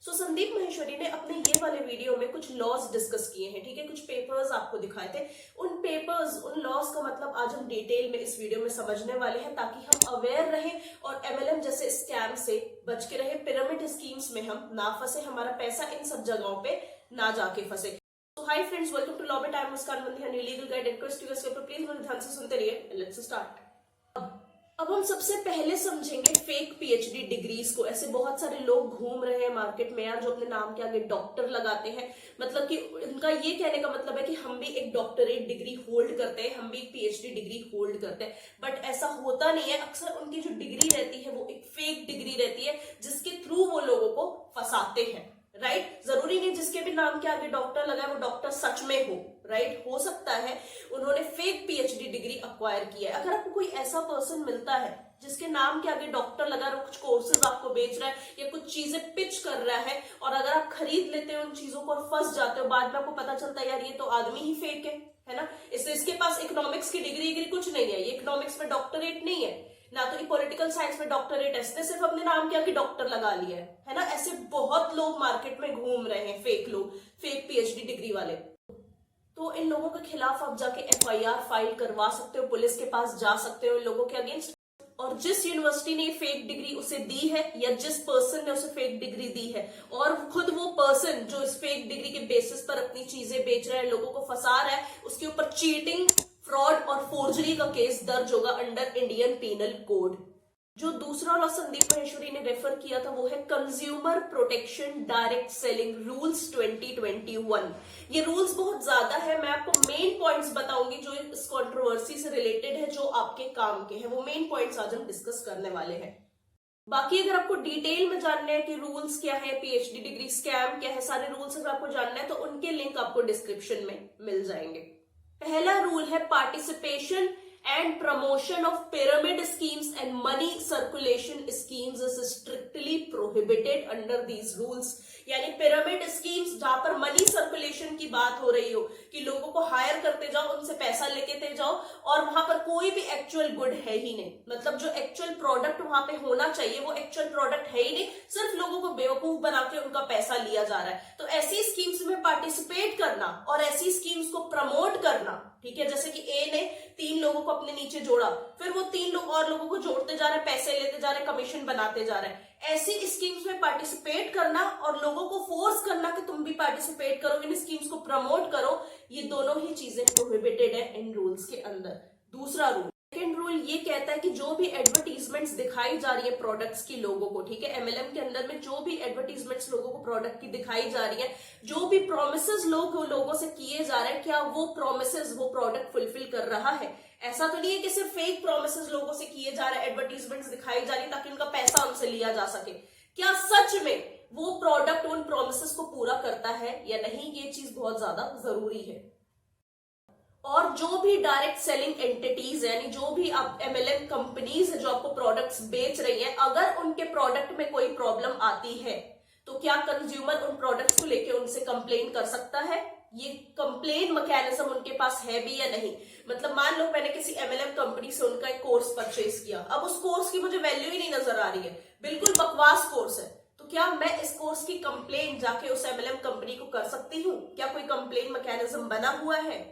संदीप माहेश्वरी ने अपने ये वाले वीडियो में कुछ लॉज डिस्कस किए हैं, ठीक है, कुछ पेपर्स आपको दिखाए थे। उन पेपर्स, उन लॉज का मतलब आज हम डिटेल में इस वीडियो में समझने वाले हैं, ताकि हम अवेयर रहें और एमएलएम जैसे स्कैम से बच के रहे, पिरामिड स्कीम्स में हम ना फंसे, हमारा पैसा इन सब जगहों पे ना जाके फंसे। तो hi friends, welcome to law by time Muskan Bandi, new legal guide. Request you guys please मुझे ध्यान से सुनते रहिए। Let's start. अब हम सबसे पहले समझेंगे फेक पीएचडी डिग्रीज को। ऐसे बहुत सारे लोग घूम रहे हैं मार्केट में यार, जो अपने नाम के आगे डॉक्टर लगाते हैं, मतलब कि उनका ये कहने का मतलब है कि हम भी एक डॉक्टरेट डिग्री होल्ड करते हैं, हम भी एक पीएचडी डिग्री होल्ड करते हैं। बट ऐसा होता नहीं है। अक्सर उनकी जो डिग्री रहती है वो एक फेक डिग्री रहती है, जिसके थ्रू वो लोगों को फंसाते हैं। राइट, जरूरी नहीं जिसके भी नाम के आगे डॉक्टर लगा है वो डॉक्टर सच में हो। राइट, हो सकता है उन्होंने फेक पीएचडी डिग्री अक्वायर किया है। अगर आपको कोई ऐसा पर्सन मिलता है जिसके नाम के आगे डॉक्टर लगा है, कुछ कोर्सेज आपको बेच रहा है या कुछ चीजें पिच कर रहा है, और अगर आप खरीद लेते हो उन चीजों को और फंस जाते हो, बाद में आपको पता चलता है यार ये तो आदमी ही फेक है ना। इसलिए इसके पास इकोनॉमिक्स की डिग्री कुछ नहीं है, ये इकोनॉमिक्स में डॉक्टरेट नहीं है, ना तो पॉलिटिकल साइंस में डॉक्टरेट है, इसने सिर्फ अपने नाम के आगे डॉक्टर लगा लिया है ना। ऐसे बहुत लोग मार्केट में घूम रहे हैं, फेक लोग, फेक पीएचडी डिग्री वाले। तो इन लोगों के खिलाफ आप जाके एफआईआर फाइल करवा सकते हो, पुलिस के पास जा सकते हो इन लोगों के अगेंस्ट। और जिस यूनिवर्सिटी ने फेक डिग्री उसे दी है या जिस पर्सन ने उसे फेक डिग्री दी है, और खुद वो पर्सन जो इस फेक डिग्री के बेसिस पर अपनी चीजें बेच रहा है, लोगों को फंसा रहा है, उसके ऊपर चीटिंग, फ्रॉड और फोर्जरी का केस दर्ज होगा अंडर इंडियन पीनल कोड। जो दूसरा लॉ संदीप माहेश्वरी ने रेफर किया था वो है consumer protection direct selling rules 2021। ये रूल्स बहुत ज्यादा है, मैं आपको मेन पॉइंट्स बताऊंगी जो इस कंट्रोवर्सी से रिलेटेड है, जो आपके काम के हैं, वो मेन पॉइंट्स आज हम डिस्कस करने वाले हैं। बाकी अगर आपको डिटेल में जानना है कि रूल्स क्या है, पीएचडी डिग्री स्कैम क्या है, सारे रूल्स अगर आपको जानना है तो उनके लिंक आपको डिस्क्रिप्शन में मिल जाएंगे। पहला रूल है participation and promotion of pyramid schemes and money circulation schemes is strictly prohibited under these rules। यानी पिरामिड स्कीम्स जहां पर मनी सर्कुलेशन की बात हो रही हो, कि लोगों को हायर करते जाओ, उनसे पैसा लेते जाओ, और वहां पर कोई भी एक्चुअल गुड है ही नहीं, मतलब जो एक्चुअल प्रोडक्ट वहां पे होना चाहिए वो एक्चुअल प्रोडक्ट है ही नहीं, सिर्फ लोगों को बेवकूफ बना के उनका पैसा लिया जा रहा है। तो ऐसी स्कीम्स में पार्टिसिपेट करना और ऐसी स्कीम्स को प्रमोट करना, ठीक है, जैसे कि ए ने 3 लोगों को अपने नीचे जोड़ा, फिर वो 3 लोग और लोगों को जोड़ते जा रहे हैं, पैसे लेते जा रहे हैं, कमीशन बनाते जा रहे हैं। ऐसी स्कीम्स में पार्टिसिपेट करना और लोगों को फोर्स करना कि तुम भी पार्टिसिपेट करो, इन स्कीम्स को प्रमोट करो, ये दोनों ही चीजें प्रोहिबिटेड है इन रूल्स के अंदर। दूसरा रूल, सेकेंड रूल ये कहता है कि जो भी एडवर्टीजमेंट्स दिखाई जा रही है प्रोडक्ट्स की लोगों को, ठीक है, एमएलएम के अंदर में जो भी एडवर्टीजमेंट्स लोगों को प्रोडक्ट की दिखाई जा रही है, जो भी प्रोमिसेस लोगों से किए जा रहे हैं, क्या वो प्रोमिसेस वो प्रोडक्ट फुलफिल कर रहा है। ऐसा तो नहीं है कि सिर्फ फेक प्रोमिसेस लोगों से किए जा रहे हैं, एडवर्टीजमेंट्स दिखाई जा रही है ताकि उनका पैसा उनसे लिया जा सके। क्या सच में वो प्रोडक्ट उन प्रोमिसेस को पूरा करता है या नहीं, ये चीज बहुत ज्यादा जरूरी है। और जो भी डायरेक्ट सेलिंग एंटिटीज है, यानी जो भी आप एमएलएम कंपनीज है जो आपको प्रोडक्ट्स बेच रही हैं, अगर उनके प्रोडक्ट में कोई प्रॉब्लम आती है तो क्या कंज्यूमर उन प्रोडक्ट्स को लेके उनसे कंप्लेन कर सकता है। ये कंप्लेन मैकेनिज्म उनके पास है भी या नहीं। मतलब मान लो मैंने किसी एमएलएम कंपनी से उनका एक कोर्स परचेज किया, अब उस कोर्स की मुझे वैल्यू ही नहीं नजर आ रही है, बिल्कुल बकवास कोर्स है, तो क्या मैं इस कोर्स की कंप्लेन जाके उस एमएलएम कंपनी को कर सकती हूँ? क्या कोई कंप्लेन मैकेनिज्म बना हुआ है?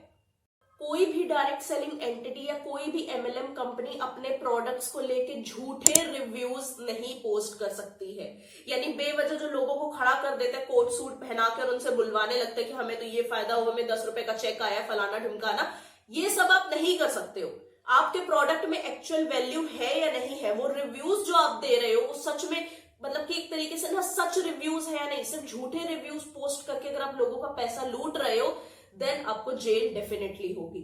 कोई भी डायरेक्ट सेलिंग एंटिटी या कोई भी एमएलएम कंपनी अपने प्रोडक्ट्स को लेके झूठे रिव्यूज नहीं पोस्ट कर सकती है। यानी बेवजह जो लोगों को खड़ा कर देते हैं कोट सूट पहना कर, उनसे बुलवाने लगते हैं कि हमें तो ये फायदा हुआ, हमें 10 रुपए का चेक आया, फलाना ढिमकाना, ये सब आप नहीं कर सकते हो। आपके प्रोडक्ट में एक्चुअल वैल्यू है या नहीं है, वो रिव्यूज जो आप दे रहे हो वो सच में, मतलब कि एक तरीके से ना सच रिव्यूज है या नहीं, सिर्फ झूठे रिव्यूज पोस्ट करके अगर आप लोगों का पैसा लूट रहे हो, देन आपको जेल डेफिनेटली होगी।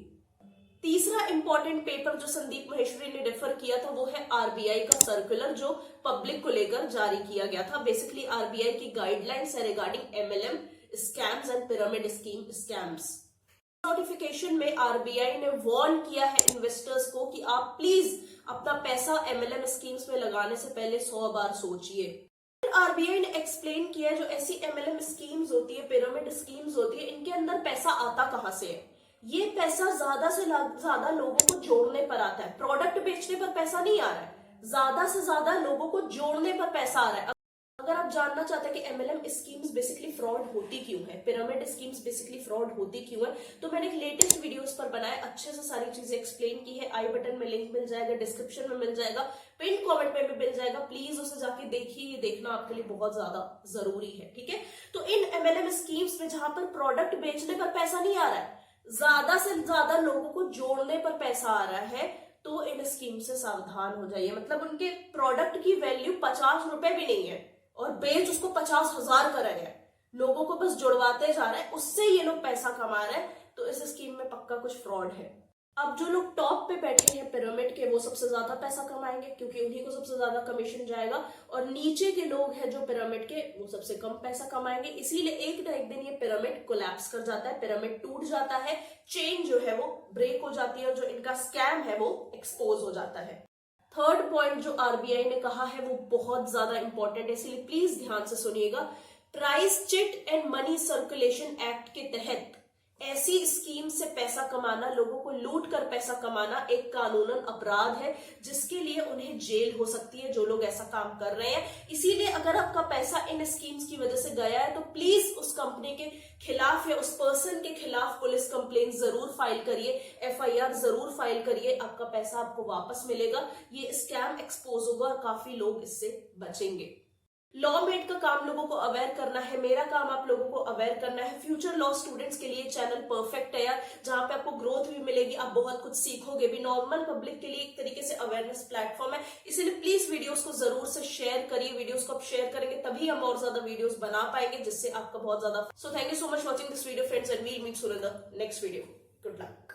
तीसरा इंपॉर्टेंट पेपर जो संदीप माहेश्वरी ने रेफर किया था वो है आरबीआई का सर्कुलर, जो पब्लिक को लेकर जारी किया गया था। बेसिकली आरबीआई की गाइडलाइंस है regarding MLM scams and pyramid scheme scams. Notification में आरबीआई ने वार्न किया है इन्वेस्टर्स को कि आप प्लीज अपना पैसा एमएलएम स्कीम्स में लगाने से पहले 100 बार सोचिए। आरबीआई ने एक्सप्लेन किया जो ऐसी एमएलएम स्कीम्स होती है, पिरामिड स्कीम्स होती है, इनके अंदर पैसा आता कहां से है। ये पैसा ज्यादा से ज्यादा लोगों को जोड़ने पर आता है, प्रोडक्ट बेचने पर पैसा नहीं आ रहा है, ज्यादा से ज्यादा लोगों को जोड़ने पर पैसा आ रहा है। अगर आप जानना चाहते हैं कि एमएलएम स्कीम्स बेसिकली फ्रॉड होती क्यों है, पिरामिड स्कीम्स बेसिकली फ्रॉड होती क्यों है, तो मैंने एक लेटेस्ट वीडियो इस पर बनाया, अच्छे से सारी चीजें एक्सप्लेन की है। आई बटन में लिंक मिल जाएगा, डिस्क्रिप्शन में मिल जाएगा, पिन कमेंट में भी मिल जाएगा। प्लीज उसे जाके देखिए, ये देखना आपके लिए बहुत ज्यादा जरूरी है, ठीक है। तो इन एमएलएम स्कीम्स में जहां पर प्रोडक्ट बेचने पर पैसा नहीं आ रहा है, ज्यादा से ज्यादा लोगों को जोड़ने पर पैसा आ रहा है, तो इन स्कीम से सावधान हो जाइए। मतलब उनके प्रोडक्ट की वैल्यू 50 रुपए भी नहीं है और बेच उसको 50,000 कर रहे हैं, लोगों को बस जुड़वाते जा रहे हैं, उससे ये लोग पैसा कमा रहे हैं। तो इस स्कीम में पक्का कुछ फ्रॉड है। अब जो लोग टॉप पे बैठे हैं पिरामिड के, वो सबसे ज्यादा पैसा कमाएंगे क्योंकि उन्हीं को सबसे ज्यादा कमीशन जाएगा, और नीचे के लोग हैं जो पिरामिड के, वो सबसे कम पैसा कमाएंगे। इसीलिए एक ना एक दिन ये पिरामिड कोलैप्स कर जाता है, पिरामिड टूट जाता है, चेन जो है वो ब्रेक हो जाती है और जो इनका स्कैम है वो एक्सपोज हो जाता है। थर्ड पॉइंट जो आरबीआई ने कहा है वो बहुत ज्यादा इंपॉर्टेंट है, इसलिए प्लीज ध्यान से सुनिएगा। Price chit and money circulation act के तहत ऐसी स्कीम से पैसा कमाना, लोगों को लूट कर पैसा कमाना एक कानूनन अपराध है, जिसके लिए उन्हें जेल हो सकती है जो लोग ऐसा काम कर रहे हैं। इसीलिए अगर आपका पैसा इन स्कीम्स की वजह से गया है तो प्लीज उस कंपनी के खिलाफ या उस पर्सन के खिलाफ पुलिस कंप्लेंट जरूर फाइल करिए, एफआईआर जरूर फाइल करिए। आपका पैसा आपको वापस मिलेगा, ये स्कैम एक्सपोज होगा और काफी लोग इससे बचेंगे। लॉ मेड का काम लोगों को अवेयर करना है, मेरा काम आप लोगों को अवेयर करना है। फ्यूचर लॉ स्टूडेंट्स के लिए चैनल परफेक्ट है यार, जहां पे आपको ग्रोथ भी मिलेगी, आप बहुत कुछ सीखोगे भी। नॉर्मल पब्लिक के लिए एक तरीके से अवेयरनेस प्लेटफॉर्म है, इसीलिए प्लीज वीडियोस को जरूर से शेयर करिए। वीडियोस को आप शेयर करेंगे तभी हम और ज्यादा वीडियोस बना पाएंगे, जिससे आपका बहुत ज्यादा। So thank you so much watching this video friends, and we'll meet soon in the next video. Good luck.